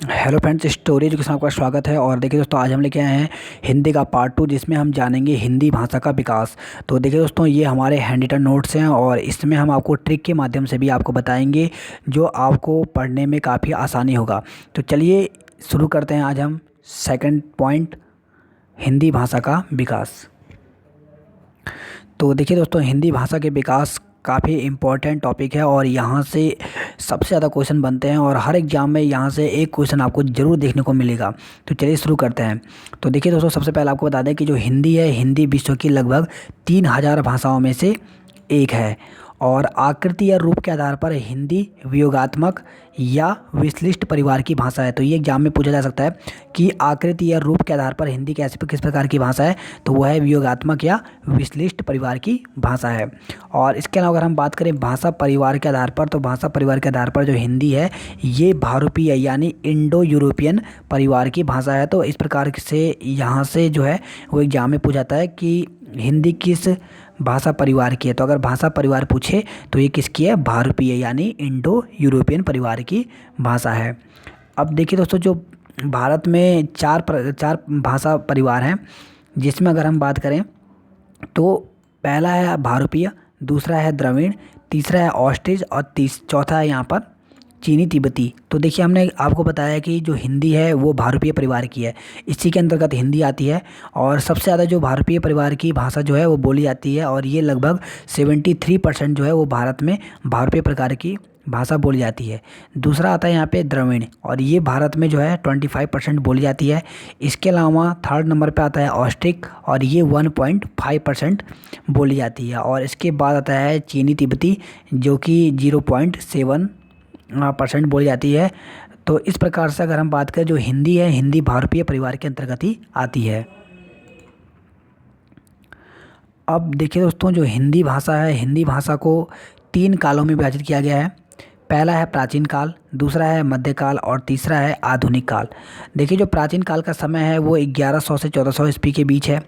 Hello friends, story education आपका स्वागत है। और देखिए दोस्तों, आज हम लेके आए हैं हिंदी का पार्ट 2, जिसमें हम जानेंगे हिंदी भाषा का विकास। तो देखिए दोस्तों, ये हमारे हैंड रिटन नोट्स हैं और इसमें हम आपको ट्रिक के माध्यम से भी आपको बताएंगे जो आपको पढ़ने में काफ़ी आसानी होगा। तो चलिए शुरू करते हैं। आज हम सेकंड पॉइंट, हिंदी भाषा का विकास। तो देखिए दोस्तों, हिंदी भाषा के विकास काफ़ी इम्पोर्टेंट टॉपिक है और यहाँ से सबसे ज़्यादा क्वेश्चन बनते हैं और हर एग्जाम में यहाँ से एक क्वेश्चन आपको ज़रूर देखने को मिलेगा। तो चलिए शुरू करते हैं। तो देखिए दोस्तों, सबसे पहले आपको बता दें कि जो हिंदी है, हिंदी विश्व की लगभग 3000 भाषाओं में से एक है और आकृति या रूप के आधार पर हिंदी वियोगात्मक या विश्लिष्ट परिवार की भाषा है। तो ये एग्जाम में पूछा जा सकता है कि आकृति या रूप के आधार पर हिंदी किस प्रकार की भाषा है, तो वह है वियोगात्मक या विश्लिष्ट परिवार की भाषा है। और इसके अलावा अगर हम बात करें भाषा परिवार के आधार पर, तो भाषा परिवार के आधार पर जो हिंदी है ये भारूपीय यानी इंडो यूरोपियन परिवार की भाषा है। तो इस प्रकार से यहाँ से जो है वो एग्जाम में पूछा जाता है कि हिंदी किस भाषा परिवार की है। तो अगर भाषा परिवार पूछे तो ये किसकी है, भारूपीय यानी इंडो यूरोपियन परिवार की भाषा है। अब देखिए दोस्तों, जो भारत में चार भाषा परिवार हैं, जिसमें अगर हम बात करें तो पहला है भारूपीय, दूसरा है द्रविड़, तीसरा है ऑस्ट्रिच और चौथा है यहाँ पर चीनी तिब्बती। तो देखिए, हमने आपको बताया कि जो हिंदी है वो भारूपीय परिवार की है, इसी के अंतर्गत हिंदी आती है। और सबसे ज़्यादा जो भारूपीय परिवार की भाषा जो है वो बोली जाती है और ये लगभग 73% जो है वो भारत में भारूपीय प्रकार की भाषा बोली जाती है। दूसरा आता है यहाँ पे द्रविड़ और ये भारत में जो है 25% बोली जाती है। इसके अलावा थर्ड नंबर पे आता है ऑस्ट्रिक और ये 1.5% बोली जाती है। और इसके बाद आता है चीनी तिब्बती जो कि 0.7% बोली जाती है। तो इस प्रकार से अगर हम बात करें, जो हिंदी है, हिंदी भारूपीय परिवार के अंतर्गत ही आती है। अब देखिए दोस्तों, जो हिंदी भाषा है, हिंदी भाषा को 3 कालों में विभाजित किया गया है। पहला है प्राचीन काल, दूसरा है मध्यकाल और तीसरा है आधुनिक काल। देखिए, जो प्राचीन काल का समय है वो 1100 से 1400 ईस्वी के बीच है।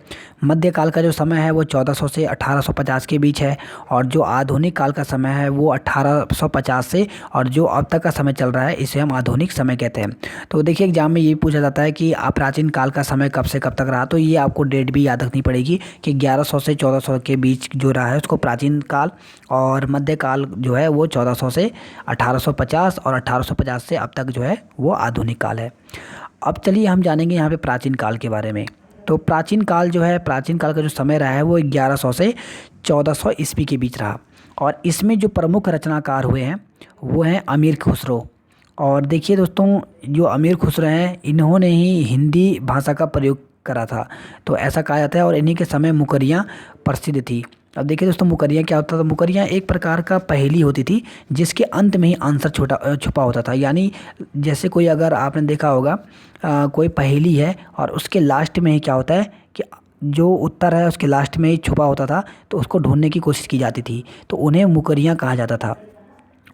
मध्यकाल का जो समय है वो 1400 से 1850 के बीच है और जो आधुनिक काल का समय है वो 1850 से, और जो अब तक का समय चल रहा है इसे हम आधुनिक समय कहते हैं। तो देखिए, एग्जाम में ये पूछा जाता है कि प्राचीन काल का समय कब से कब तक रहा, तो ये आपको डेट भी याद रखनी पड़ेगी कि 1100 से 1400 के बीच जो रहा है उसको प्राचीन काल, और मध्यकाल जो है वो 1400 से 1850 और 1850 से अब तक जो है वो आधुनिक काल है। अब चलिए हम जानेंगे यहाँ पे प्राचीन काल के बारे में। तो प्राचीन काल जो है, प्राचीन काल का जो समय रहा है वो 1100 से 1400 ईस्वी के बीच रहा और इसमें जो प्रमुख रचनाकार हुए हैं वो हैं अमीर खुसरो। और देखिए दोस्तों, जो अमीर खुसरो हैं इन्होंने ही हिंदी भाषा का प्रयोग करा था, तो ऐसा कहा जाता है। और इन्हीं के समय मुकरियाँ प्रसिद्ध थी। अब देखिए दोस्तों, मुकरियाँ क्या होता था? मुकरियाँ एक प्रकार का पहेली होती थी जिसके अंत में ही आंसर छुपा होता था। यानी जैसे कोई, अगर आपने देखा होगा कोई पहेली है और उसके लास्ट में ही क्या होता है कि जो उत्तर है उसके लास्ट में ही छुपा होता था, तो उसको ढूंढने की कोशिश की जाती थी, तो उन्हें मुकरियाँ कहा जाता था।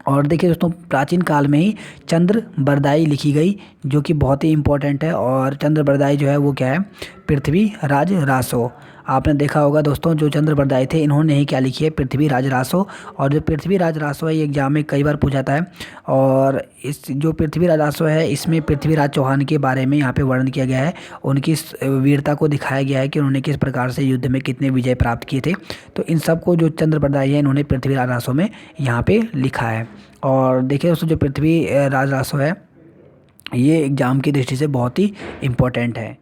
और देखिए दोस्तों, प्राचीन काल में ही चंद्र बरदाई लिखी गई जो कि बहुत ही इम्पोर्टेंट है। और चंद्र बरदाई जो है वो क्या है, पृथ्वी राज रासो। आपने देखा होगा दोस्तों, जो चंद्र बरदाई थे इन्होंने ही क्या लिखी है, पृथ्वी राज रासो। और जो पृथ्वी राज रासो है ये एग्जाम में कई बार पूछा जाता है। और इस जो पृथ्वी राज रासो है इसमें पृथ्वीराज चौहान के बारे में यहाँ पे वर्णन किया गया है, उनकी वीरता को दिखाया गया है कि उन्होंने किस प्रकार से युद्ध में कितने विजय प्राप्त किए थे। तो इन सब को जो चंद्र बरदाई है इन्होंने पृथ्वी राज रासो में यहाँ पे लिखा है। और देखिए दोस्तों, जो पृथ्वी राज रासो है ये एग्ज़ाम की दृष्टि से बहुत ही इम्पोर्टेंट है।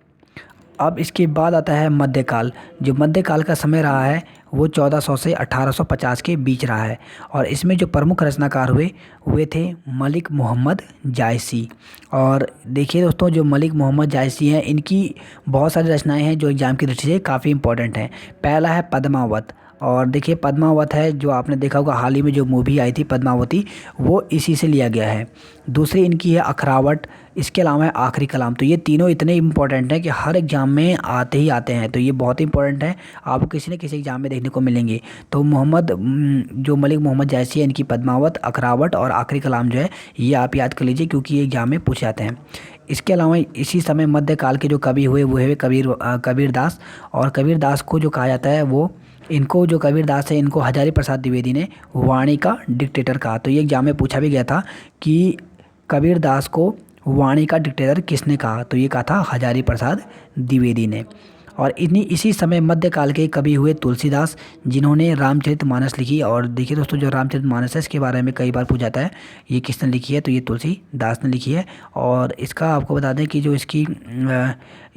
अब इसके बाद आता है मध्यकाल। जो मध्यकाल का समय रहा है वो 1400 से 1850 के बीच रहा है और इसमें जो प्रमुख रचनाकार हुए थे मलिक मोहम्मद जायसी। और देखिए दोस्तों, जो मलिक मोहम्मद जायसी हैं इनकी बहुत सारी रचनाएं हैं जो एग्ज़ाम की दृष्टि से काफ़ी इंपॉर्टेंट हैं। पहला है पद्मावत। और देखिए, पद्मावत है जो आपने देखा होगा हाल ही में जो मूवी आई थी पद्मावती, वो इसी से लिया गया है। दूसरी इनकी है अखरावट। इसके अलावा है आखिरी कलाम। तो ये तीनों इतने इंपॉर्टेंट हैं कि हर एग्जाम में आते ही आते हैं, तो ये बहुत इंपॉर्टेंट है, आपको किसी न किसी एग्जाम में देखने को मिलेंगे। तो जो मलिक मोहम्मद जायसी है इनकी पद्मावत, अखरावट और आखिरी कलाम जो है ये आप याद कर लीजिए क्योंकि ये एग्जाम में पूछे जाते हैं। इसके अलावा इसी समय मध्यकाल के जो कवि हुए वो है कबीर दास। और कबीर दास को जो कहा जाता है वो, इनको जो कबीर दास है इनको हजारी प्रसाद द्विवेदी ने वाणी का डिक्टेटर कहा। तो ये एग्जाम में पूछा भी गया था कि कबीर दास को वाणी का डिक्टेटर किसने कहा? तो ये कहा था हजारी प्रसाद द्विवेदी ने। और इसी समय मध्यकाल के कवि हुए तुलसीदास, जिन्होंने रामचरितमानस लिखी। और देखिए दोस्तों, जो रामचरितमानस है इसके बारे में कई बार पूछा जाता है, ये किसने लिखी है? तो ये तुलसीदास ने लिखी है। और इसका आपको बता दें कि जो इसकी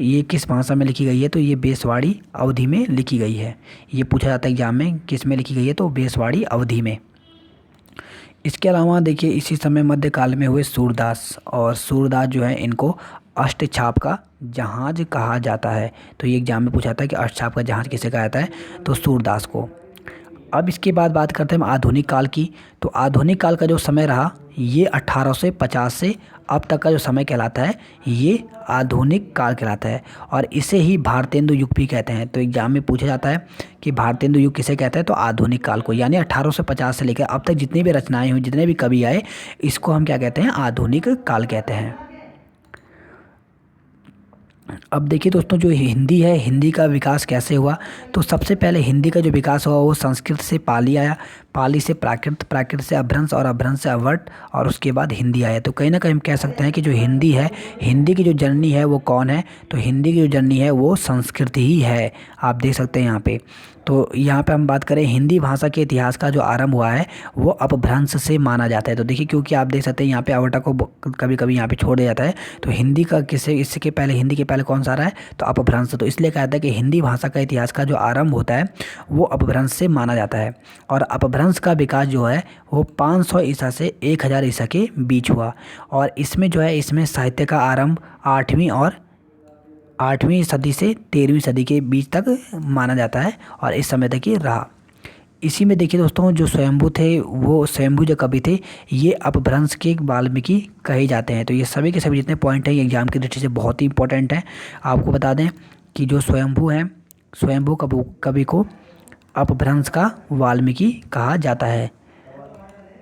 ये किस भाषा में लिखी गई है? तो ये बेसवाड़ी अवधि में लिखी गई है। ये पूछा जाता है एग्जाम में, किस में लिखी गई है? तो बेसवाड़ी अवधि में। इसके अलावा देखिए, इसी समय मध्यकाल में हुए सूरदास, और सूरदास जो है इनको अष्टछाप का जहाज कहा जाता है। तो ये एग्जाम में पूछा था कि अष्टछाप का जहाज किसे कहा जाता है? तो सूरदास को। अब इसके बाद बात करते हैं हम आधुनिक काल की। तो आधुनिक काल का जो समय रहा, ये 1850 से अब तक का जो समय कहलाता है, ये आधुनिक काल कहलाता है। और इसे ही भारतेंदु युग भी कहते हैं। तो एग्जाम में पूछा जाता है कि भारतेंदु युग किसे कहते हैं? तो आधुनिक काल को। यानी 1850 से लेकर अब तक जितनी भी रचनाएं हुई, जितने भी कवि आए, इसको हम क्या कहते हैं? आधुनिक काल कहते हैं। अब देखिए दोस्तों, जो हिंदी है, हिंदी का विकास कैसे हुआ? तो सबसे पहले हिंदी का जो विकास हुआ वो संस्कृत से पाली आया, पाली से प्राकृत, प्राकृत से अपभ्रंश, और अपभ्रंश से अवट, और उसके बाद हिंदी आया। तो कहीं ना कहीं हम कह सकते हैं कि जो हिंदी है, हिंदी की जो जननी है वो कौन है? तो हिंदी की जो जननी है वो संस्कृत ही है। आप देख सकते हैं यहाँ पे। तो यहाँ पे हम बात करें हिंदी भाषा के इतिहास का जो आरंभ हुआ है वो अपभ्रंश से माना जाता है। तो देखिए, क्योंकि आप देख सकते हैं यहाँ पे अवटा को कभी कभी यहाँ पे छोड़ दिया जाता है। तो हिंदी का किससे, इसके पहले, हिंदी के पहले कौन सा रहा है? तो अपभ्रंश। तो इसलिए कहा जाता है कि हिंदी भाषा का इतिहास का जो आरंभ होता है वो अपभ्रंश से माना जाता है। और अपभ्रंश का विकास जो है वो 500 ईसा से 1000 ईसा के बीच हुआ। और इसमें जो है, इसमें साहित्य का आरंभ 8वीं सदी से 13वीं सदी के बीच तक माना जाता है, और इस समय तक ये रहा। इसी में देखिए दोस्तों, जो स्वयंभू थे, वो स्वयंभू जो कवि थे, ये अपभ्रंश के वाल्मीकि कहे जाते हैं। तो ये सभी के सभी जितने पॉइंट हैं, ये एग्जाम की दृष्टि से बहुत ही इंपॉर्टेंट है। आपको बता दें कि जो स्वयंभू हैं, स्वयंभू कवि को अपभ्रंश का वाल्मीकि कहा जाता है।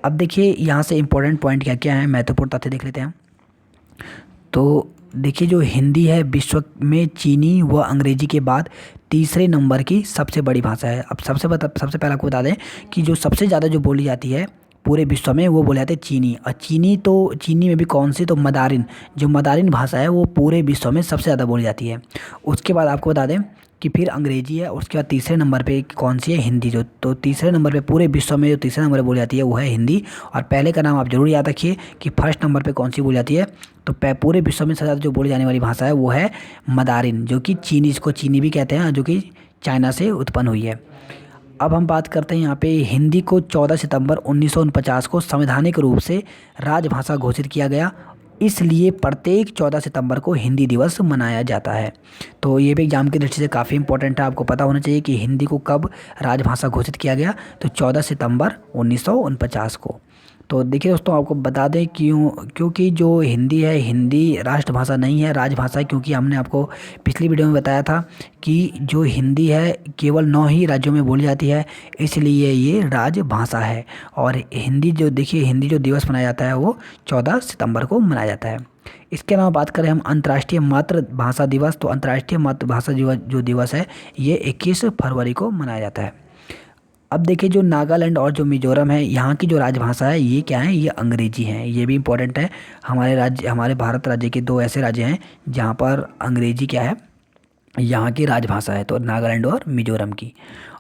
अब देखिए यहाँ से इम्पोर्टेंट पॉइंट क्या क्या है, महत्वपूर्ण तथ्य देख लेते हैं। तो देखिए, जो हिंदी है विश्व में चीनी व अंग्रेजी के बाद तीसरे नंबर की सबसे बड़ी भाषा है। अब सबसे पहले आपको बता दें कि जो सबसे ज़्यादा जो बोली जाती है पूरे विश्व में, वो बोले जाते हैं चीनी। और चीनी में भी कौन सी? तो मदारिन। जो मदारिन भाषा है वो पूरे विश्व में सबसे ज़्यादा बोली जाती है। उसके बाद आपको बता दें कि फिर अंग्रेजी है, उसके बाद तीसरे नंबर पे कौन सी है? हिंदी। जो तो तीसरे नंबर पे पूरे विश्व में जो तीसरे नंबर पे बोली जाती है वो है हिंदी। और पहले का नाम आप जरूर याद रखिए कि फर्स्ट नंबर पे कौन सी बोली जाती है? तो पूरे विश्व में सबसे ज़्यादा जो बोली जाने वाली भाषा है वो है मदारिन, जो कि चीनी, इसको चीनी भी कहते हैं, जो कि चाइना से उत्पन्न हुई है। अब हम बात करते हैं यहाँ पे, हिंदी को 14 सितंबर 1949 को संवैधानिक रूप से राजभाषा घोषित किया गया। इसलिए प्रत्येक 14 सितंबर को हिंदी दिवस मनाया जाता है। तो ये भी एग्जाम की दृष्टि से काफ़ी इंपॉर्टेंट है। आपको पता होना चाहिए कि हिंदी को कब राजभाषा घोषित किया गया? तो 14 सितंबर 1949 को। तो देखिए दोस्तों, आपको बता दें क्योंकि जो हिंदी है, हिंदी राष्ट्रभाषा नहीं है, राजभाषा है। क्योंकि हमने आपको पिछली वीडियो में बताया था कि जो हिंदी है केवल 9 ही राज्यों में बोली जाती है, इसलिए ये राजभाषा है। और हिंदी जो देखिए, हिंदी जो दिवस मनाया जाता है वो 14 सितंबर को मनाया जाता है। इसके अलावा बात करें हम अंतर्राष्ट्रीय मातृभाषा दिवस, तो अंतर्राष्ट्रीय मातृभाषा जो दिवस है ये 21 फरवरी को मनाया जाता है। अब देखिए, जो नागालैंड और जो मिजोरम है, यहाँ की जो राजभाषा है ये क्या है? ये अंग्रेजी है। ये भी इम्पोर्टेंट है। हमारे भारत राज्य के 2 ऐसे राज्य हैं जहाँ पर अंग्रेजी क्या है? यहाँ की राजभाषा है। तो नागालैंड और मिजोरम की।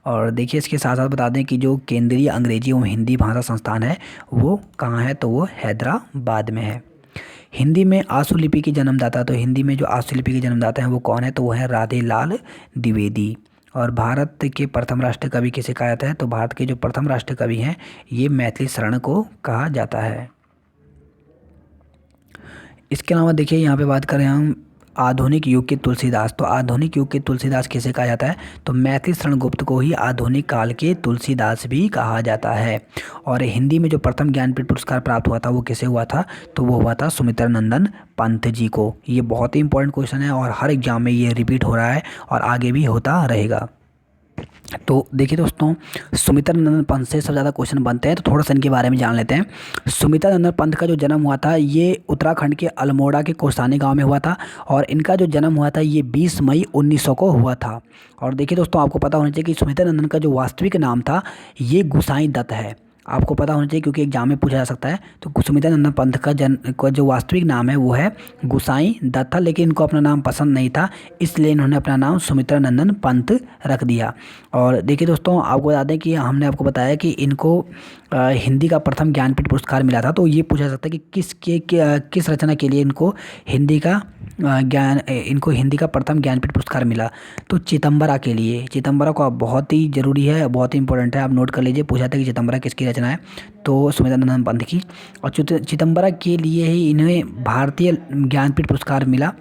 और देखिए, इसके साथ साथ बता दें कि जो केंद्रीय अंग्रेजी एवं हिंदी भाषा संस्थान है वो कहाँ है? तो वो हैदराबाद में है। हिंदी में आशुलिपि की जन्मदाता, तो हिंदी में जो आशुलिपि के जन्मदाता हैं वो कौन है? तो वो है राधे लाल द्विवेदी। और भारत के प्रथम राष्ट्र कवि किसे कहा जाता है? तो भारत के जो प्रथम राष्ट्र कवि हैं ये मैथिली शरण को कहा जाता है। इसके अलावा देखिए, यहाँ पे बात करें हम आधुनिक युग के तुलसीदास, तो आधुनिक युग के तुलसीदास किसे कहा जाता है? तो मैथिली शरण गुप्त को ही आधुनिक काल के तुलसीदास भी कहा जाता है। और हिंदी में जो प्रथम ज्ञानपीठ पुरस्कार प्राप्त हुआ था वो किसे हुआ था? तो वो हुआ था सुमित्रा नंदन पंत जी को। ये बहुत ही इंपॉर्टेंट क्वेश्चन है और हर एग्जाम में ये रिपीट हो रहा है और आगे भी होता रहेगा। तो देखिए दोस्तों, सुमित्रा नंदन पंत से सबसे ज़्यादा क्वेश्चन बनते हैं, तो थोड़ा सा इनके बारे में जान लेते हैं। सुमित्रा नंदन पंत का जो जन्म हुआ था ये उत्तराखंड के अल्मोड़ा के कोसानी गांव में हुआ था। और इनका जो जन्म हुआ था ये 20 मई 1900 को हुआ था। और देखिए दोस्तों, आपको पता होना चाहिए कि सुमित्रा नंदन का जो वास्तविक नाम था ये गुसाई दत्त है। आपको पता होना चाहिए क्योंकि एग्जाम में पूछा जा सकता है। तो सुमित्रा नंदन पंत का जो वास्तविक नाम है वो है गुसाई दत्त था, लेकिन इनको अपना नाम पसंद नहीं था, इसलिए इन्होंने अपना नाम सुमित्रा नंदन पंत रख दिया। और देखिए दोस्तों, आपको बता दें कि हमने आपको बताया कि इनको हिंदी का प्रथम ज्ञानपीठ पुरस्कार मिला था। तो ये पूछा जा सकता है कि किस रचना के लिए इनको हिंदी का इनको हिंदी का प्रथम ज्ञानपीठ पुरस्कार मिला। तो चिदंबरा के लिए, चिदंबरा को आप बहुत ही ज़रूरी है, बहुत ही इंपॉर्टेंट है, आप नोट कर लीजिए। पूछा था कि चिदंबरा किसकी रचना है, तो सुमित्रा नंदन पंत की। और चिदंबरा के लिए ही इन्हें भारतीय ज्ञानपीठ पुरस्कार मिला।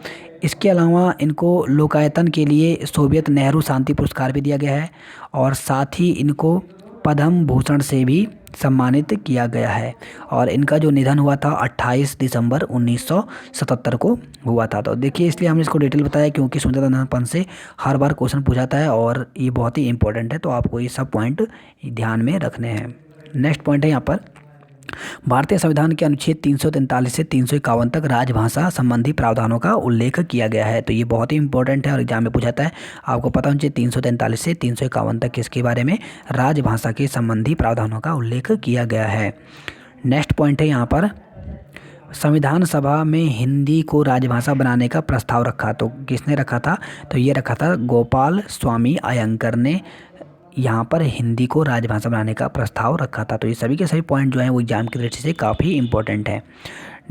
इसके अलावा इनको लोकायतन के लिए सोवियत नेहरू शांति पुरस्कार भी दिया गया है, और साथ ही इनको पद्म भूषण से भी सम्मानित किया गया है। और इनका जो निधन हुआ था 28 दिसंबर 1977 को हुआ था। तो देखिए, इसलिए हमने इसको डिटेल बताया क्योंकि सुमित्रा नंदन पंत से हर बार क्वेश्चन पूछा जाता है और ये बहुत ही इंपॉर्टेंट है, तो आपको ये सब पॉइंट ध्यान में रखने हैं। नेक्स्ट पॉइंट है यहाँ पर, भारतीय संविधान के अनुच्छेद 343 से 351 तक राजभाषा संबंधी प्रावधानों का उल्लेख किया गया है। तो ये बहुत ही इंपॉर्टेंट है और एग्जाम में पूछा जाता है। आपको पता होना चाहिए 343 से 351 तक किसके बारे में, राजभाषा के संबंधी प्रावधानों का उल्लेख किया गया है। नेक्स्ट पॉइंट है यहाँ पर, संविधान सभा में हिंदी को राजभाषा बनाने का प्रस्ताव रखा। तो किसने रखा था, तो ये रखा था गोपाल स्वामी अयंगर ने यहाँ पर हिंदी को राजभाषा बनाने का प्रस्ताव रखा था। तो ये सभी के सभी पॉइंट जो हैं वो एग्जाम की दृष्टि से काफ़ी इंपॉर्टेंट है।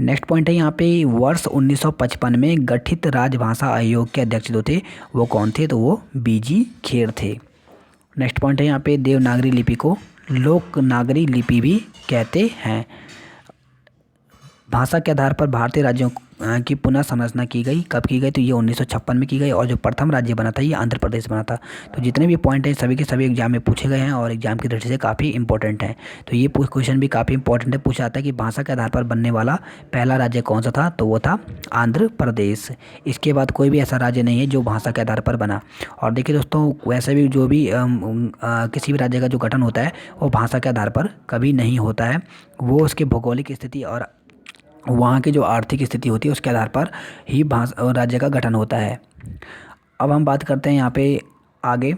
नेक्स्ट पॉइंट है यहाँ पे, वर्ष 1955 में गठित राजभाषा आयोग के अध्यक्ष जो थे वो कौन थे, तो वो बीजी खेर थे। नेक्स्ट पॉइंट है यहाँ पे, देवनागरी लिपि को लोकनागरी लिपि भी कहते हैं। भाषा के आधार पर भारतीय राज्यों की पुनः संरचना की गई। कब की गई, तो ये 1956 में की गई, और जो प्रथम राज्य बना था ये आंध्र प्रदेश बना था। तो जितने भी पॉइंट हैं सभी के सभी एग्जाम में पूछे गए हैं और एग्जाम की दृष्टि से काफ़ी इंपॉर्टेंट हैं। तो ये क्वेश्चन भी काफ़ी इंपॉर्टेंट है। पूछा जाता है कि भाषा के आधार पर बनने वाला पहला राज्य कौन सा था, तो वो था आंध्र प्रदेश। इसके बाद कोई भी ऐसा राज्य नहीं है जो भाषा के आधार पर बना। और देखिए दोस्तों, वैसे भी जो भी किसी भी राज्य का जो गठन होता है वो भाषा के आधार पर कभी नहीं होता है, वो उसके भौगोलिक स्थिति और वहाँ की जो आर्थिक स्थिति होती है उसके आधार पर ही राज्य का गठन होता है। अब हम बात करते हैं यहाँ पे आगे।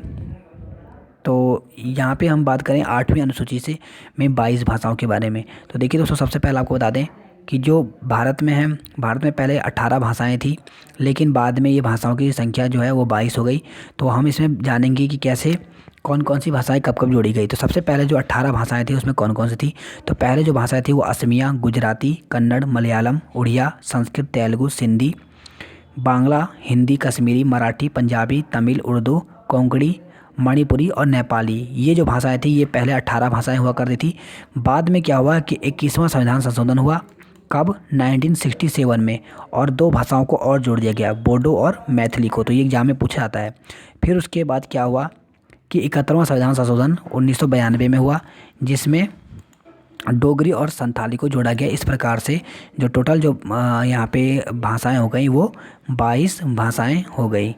तो यहाँ पे हम बात करें 8वीं अनुसूची से में 22 भाषाओं के बारे में। तो देखिए दोस्तों, सबसे पहले आपको बता दें कि जो भारत में है, भारत में पहले 18 भाषाएं थी, लेकिन बाद में ये भाषाओं की संख्या जो है वो 22 हो गई। तो हम इसमें जानेंगे कि कैसे कौन कौन सी भाषाएं कब कब जोड़ी गई। तो सबसे पहले जो 18 भाषाएं थी उसमें कौन कौन सी थी, तो पहले जो भाषाएं थी वो असमिया, गुजराती, कन्नड़, मलयालम, उड़िया, संस्कृत, तेलुगु, सिंधी, बांग्ला, हिंदी, कश्मीरी, मराठी, पंजाबी, तमिल, उर्दू, कोंकणी, मणिपुरी और नेपाली। ये जो भाषाएं थी ये पहले 18 भाषाएं हुआ करती थी। बाद में क्या हुआ कि 21वां संविधान संशोधन हुआ, कब, 1967 में, और 2 भाषाओं को और जोड़ दिया गया, बोडो और मैथिली को। तो ये एग्जाम में पूछा जाता है। फिर उसके बाद क्या हुआ कि 71वां संविधान संशोधन 1992 में हुआ, जिसमें डोगरी और संथाली को जोड़ा गया। इस प्रकार से जो टोटल जो यहाँ पे भाषाएं हो गई वो 22 भाषाएं हो गई।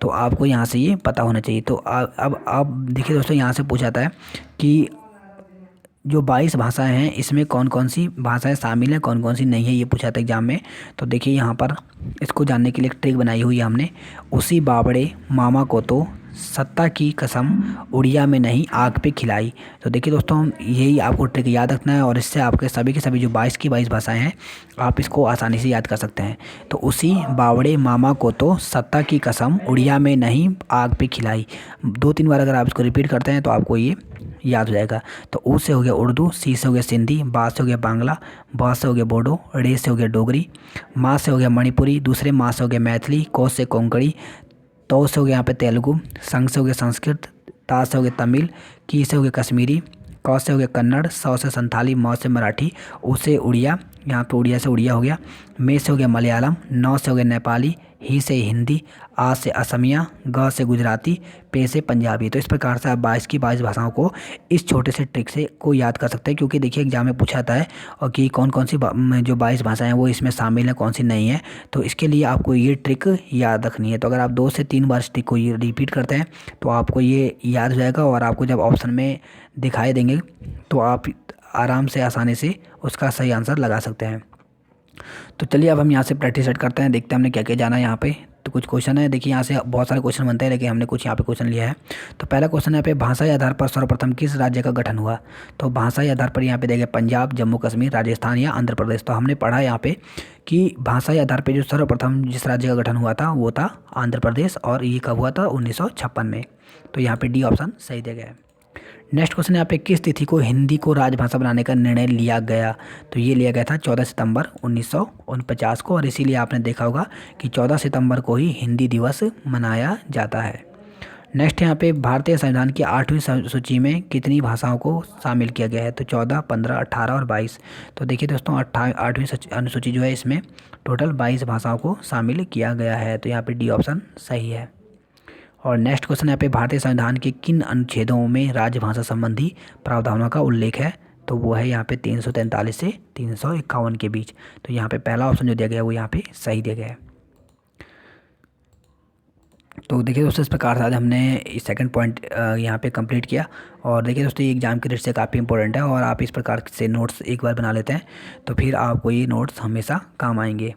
तो आपको यहाँ से ये पता होना चाहिए। तो अब आप देखिए दोस्तों, यहाँ से पूछा जाता है कि जो 22 भाषाएं हैं इसमें कौन कौन सी भाषाएं शामिल हैं, कौन कौन सी नहीं है, ये पूछा था एग्जाम में। तो देखिए यहाँ पर इसको जानने के लिए एक ट्रिक बनाई हुई है हमने। उसी बावड़े मामा को तो सत्ता की कसम उड़िया में नहीं आग पे खिलाई। तो देखिए दोस्तों, यही आपको ट्रिक याद रखना है और इससे आपके सभी के सभी जो 22 की 22 भाषाएं हैं आप इसको आसानी से याद कर सकते हैं। तो उसी बावड़े मामा को तो सत्ता की कसम उड़िया में नहीं आग पे खिलाई, 2-3 बार अगर आप इसको रिपीट करते हैं तो आपको ये याद हो जाएगा। तो ऊ से हो गया उर्दू, सी से हो गया सिंधी, बा से हो गया बांग्ला, बा से हो गया बोडो, रे से हो गया डोगरी, माँ से हो गया मणिपुरी, दूसरे माँ से हो गया मैथिली, को से कोंकणी, तो से हो गया यहाँ पे तेलुगु, संग से हो गया संस्कृत, ता से हो गया तमिल, की से हो गया कश्मीरी, क से हो गया कन्नड़, सौ से संथाली, मौ से मराठी, उ से उड़िया, यहाँ पे उड़िया से उड़िया हो गया, मे से हो गया मलयालम, नौ से हो गया नेपाली, ही से हिंदी, आ से असमिया, ग से गुजराती, पे से पंजाबी। तो इस प्रकार से आप 22 की 22 भाषाओं को इस छोटे से ट्रिक से को याद कर सकते हैं, क्योंकि देखिए एग्जाम में पूछा जाता है और कि कौन कौन सी जो 22 भाषाएं हैं वो इसमें शामिल हैं, कौन सी नहीं है। तो इसके लिए आपको ये ट्रिक याद रखनी है। तो अगर आप 2 से 3 बार इस ट्रिक को ये रिपीट करते हैं तो आपको ये याद हो जाएगा और आपको जब ऑप्शन में दिखाई देंगे तो आप आराम से आसानी से उसका सही आंसर लगा सकते हैं। तो चलिए अब हम यहाँ से प्रैक्टिस सेट करते हैं, देखते हैं हमने क्या क्या जाना है यहाँ पे। तो कुछ क्वेश्चन है, देखिए यहाँ से बहुत सारे क्वेश्चन बनते हैं, लेकिन हमने कुछ यहाँ पे क्वेश्चन लिया है। तो पहला क्वेश्चन यहाँ पे भाषाई आधार पर सर्वप्रथम किस राज्य का गठन हुआ। तो भाषाई आधार पर यहाँ पे देखें पंजाब, जम्मू कश्मीर, राजस्थान या आंध्र प्रदेश। तो हमने पढ़ा यहाँ पे कि भाषाई आधार पर जो सर्वप्रथम जिस राज्य का गठन हुआ था वो था आंध्र प्रदेश, और ये कब हुआ था 1956 में। तो यहाँ पे डी ऑप्शन सही दिया गया है। नेक्स्ट क्वेश्चन यहाँ पे किस तिथि को हिंदी को राजभाषा बनाने का निर्णय लिया गया। तो ये लिया गया था 14 सितंबर 1949 को, और इसीलिए आपने देखा होगा कि 14 सितंबर को ही हिंदी दिवस मनाया जाता है। नेक्स्ट यहाँ पे भारतीय संविधान की 8वीं सूची में कितनी भाषाओं को शामिल किया गया है। तो 14, 15, 18 और 22। तो देखिए दोस्तों 8वीं अनुसूची जो है इसमें टोटल 22 भाषाओं को शामिल किया गया है। तो यहाँ पे डी ऑप्शन सही है। और नेक्स्ट क्वेश्चन यहाँ पे भारतीय संविधान के किन अनुच्छेदों में राजभाषा संबंधी प्रावधानों का उल्लेख है। तो वो है यहाँ पे 343 से 351 के बीच। तो यहाँ पे पहला ऑप्शन जो दिया गया है वो यहाँ पे सही दिया गया है। तो देखिए दोस्तों इस प्रकार से आज हमने सेकंड पॉइंट यहाँ पे कंप्लीट किया। और देखिए दोस्तों ये एग्जाम की दृष्टि से काफ़ी इंपॉर्टेंट है, और आप इस प्रकार से नोट्स एक बार बना लेते हैं तो फिर आपको ये नोट्स हमेशा काम आएंगे।